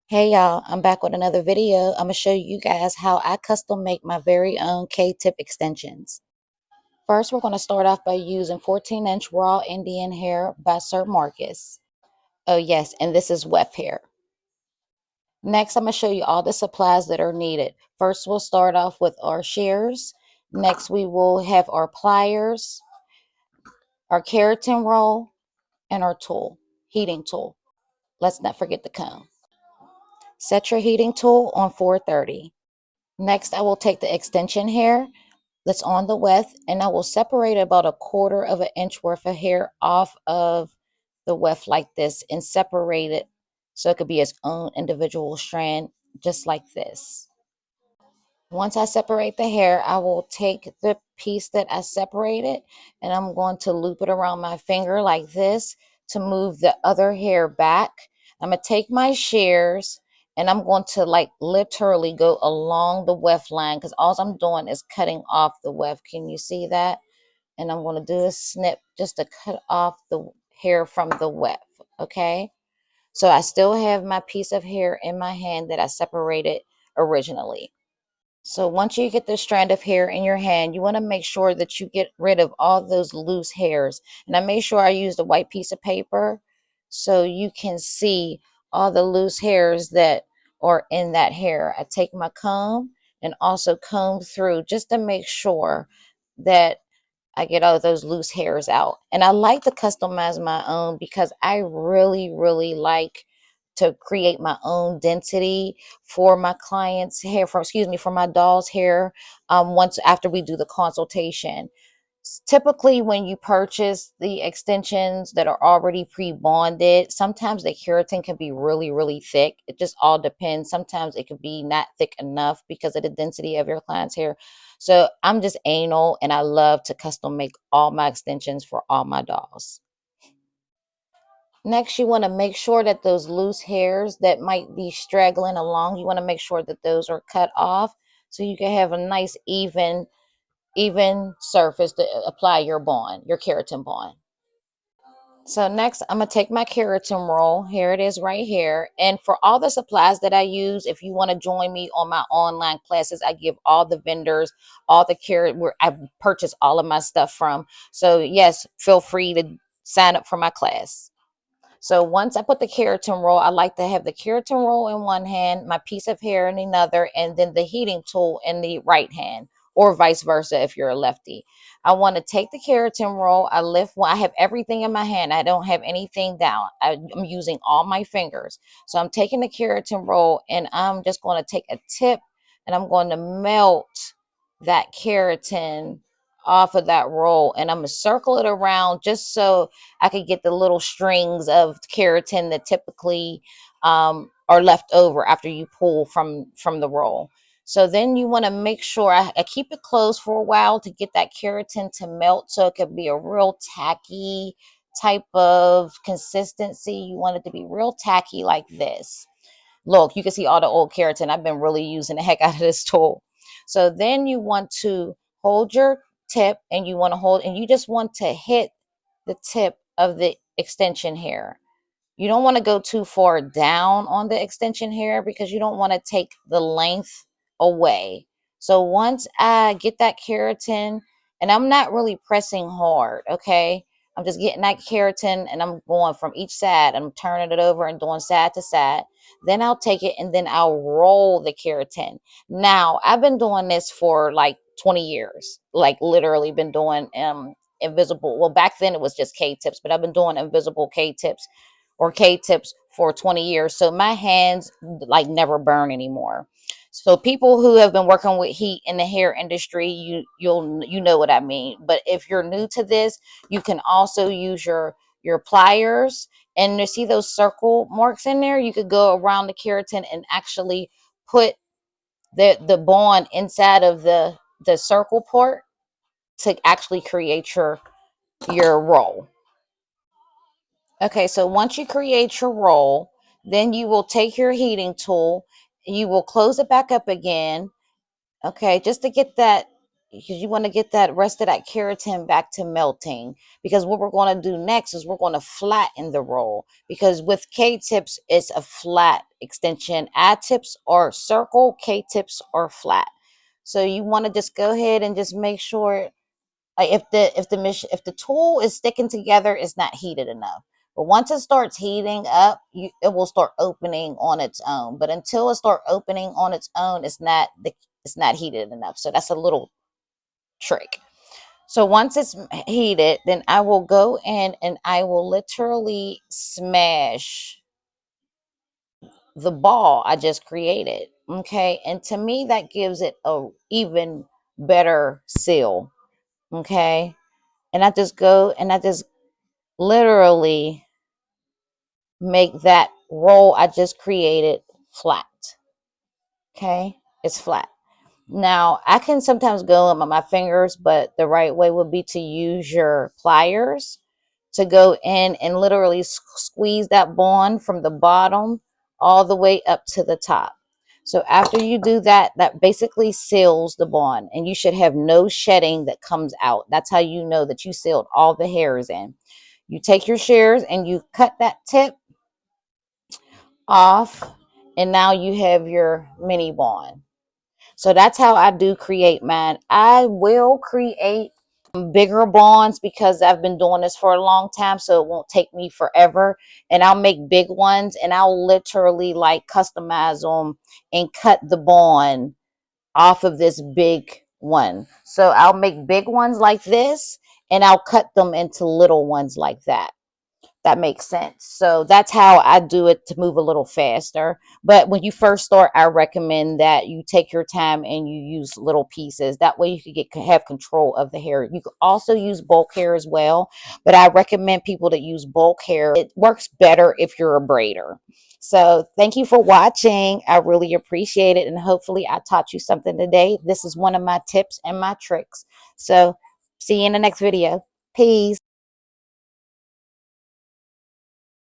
Hey y'all, I'm back with another video. I'm gonna show you guys how I custom make my very own K-tip extensions. First, we're gonna start off by using 14-inch raw Indian hair by Sir Marcus. Oh yes, and this is weft hair. Next, I'm gonna show you all the supplies that are needed. First, we'll start off with our shears. Next, we will have our pliers, our keratin roll, and our tool, heating tool. Let's not forget the comb. Set your heating tool on 430. Next, I will take the extension hair that's on the weft and I will separate about a quarter of an inch worth of hair off of the weft like this and separate it so it could be its own individual strand, just like this. Once I separate the hair, I will take the piece that I separated and I'm going to loop it around my finger like this to move the other hair back. I'm going to take my shears and I'm going to like literally go along the weft line because all I'm doing is cutting off the weft. Can you see that? And I'm going to do a snip just to cut off the hair from the weft. Okay. So I still have my piece of hair in my hand that I separated originally. So once you get this strand of hair in your hand, you want to make sure that you get rid of all those loose hairs. And I made sure I used a white piece of paper so you can see all the loose hairs that are in that hair. I take my comb and also comb through just to make sure that I get all those loose hairs out. And I like to customize my own because I really like to create my own density for my clients' hair, for my doll's hair, once after we do the consultation. Typically, when you purchase the extensions that are already pre-bonded, sometimes the keratin can be really thick. It just all depends. Sometimes it could be not thick enough because of the density of your client's hair. So I'm just anal and I love to custom make all my extensions for all my dolls. Next, you want to make sure that those loose hairs that might be straggling along, you want to make sure that those are cut off so you can have a nice even surface to apply your bond, your keratin bond. So next, I'm going to take my keratin roll. Here it is right here. And for all the supplies that I use, if you want to join me on my online classes, I give all the vendors, all the where I purchase all of my stuff from. So yes, feel free to sign up for my class. So once I put the keratin roll, I like to have the keratin roll in one hand, my piece of hair in another, and then the heating tool in the right hand, or vice versa if you're a lefty. I want to take the keratin roll. I lift one. I have everything in my hand. I don't have anything down. I'm using all my fingers. So I'm taking the keratin roll and I'm just going to take a tip and I'm going to melt that keratin off of that roll and I'm going to circle it around just so I could get the little strings of keratin that typically are left over after you pull from the roll. So then you want to make sure I keep it closed for a while to get that keratin to melt so it could be a real tacky type of consistency. You want it to be real tacky like this. Look, you can see all the old keratin. I've been really using the heck out of this tool. So then you want to hold your tip and you want to hold and you just want to hit the tip of the extension hair. You don't want to go too far down on the extension hair because you don't want to take the length away. So once I get that keratin, and I'm not really pressing hard, okay? I'm just getting that keratin and I'm going from each side. I'm turning it over and doing side to side. Then I'll take it and then I'll roll the keratin. Now, I've been doing this for like 20 years, like literally been doing invisible. Well, back then it was just K-tips, but I've been doing invisible K-tips or K-tips for 20 years. So my hands like never burn anymore. So people who have been working with heat in the hair industry, you know what I mean. But if you're new to this, you can also use your pliers and you see those circle marks in there. You could go around the keratin and actually put the bond inside of the circle part to actually create your roll. Okay, so once you create your roll, then you will take your heating tool, you will close it back up again, okay, just to get that, because you want to get that rest of that keratin back to melting. Because what we're going to do next is we're going to flatten the roll, because with K-tips it's a flat extension. I-tips are circle, K-tips are flat. So you want to just go ahead and just make sure, like, if the tool is sticking together, it's not heated enough. But once it starts heating up, it will start opening on its own. But until it start opening on its own, it's not heated enough. So that's a little trick. So once it's heated, then I will go in and I will literally smash the ball I just created. Okay. And to me, that gives it a even better seal. Okay. And I just go and I just literally make that roll I just created flat. Okay. It's flat. Now, I can sometimes go up on my fingers, but the right way would be to use your pliers to go in and literally squeeze that bond from the bottom all the way up to the top. So after you do that, that basically seals the bond, and you should have no shedding that comes out. That's how you know that you sealed all the hairs in. You take your shears and you cut that tip off, and now you have your mini bond. So that's how I do create mine. I will create bigger bonds because I've been doing this for a long time, so it won't take me forever. And I'll make big ones and I'll literally like customize them and cut the bond off of this big one. So I'll make big ones like this and I'll cut them into little ones like that. That makes sense. So that's how I do it to move a little faster. But when you first start, I recommend that you take your time and you use little pieces. That way you can have control of the hair. You can also use bulk hair as well, but I recommend people that use bulk hair. It works better if you're a braider. So thank you for watching. I really appreciate it. And hopefully I taught you something today. This is one of my tips and my tricks. So see you in the next video. Peace.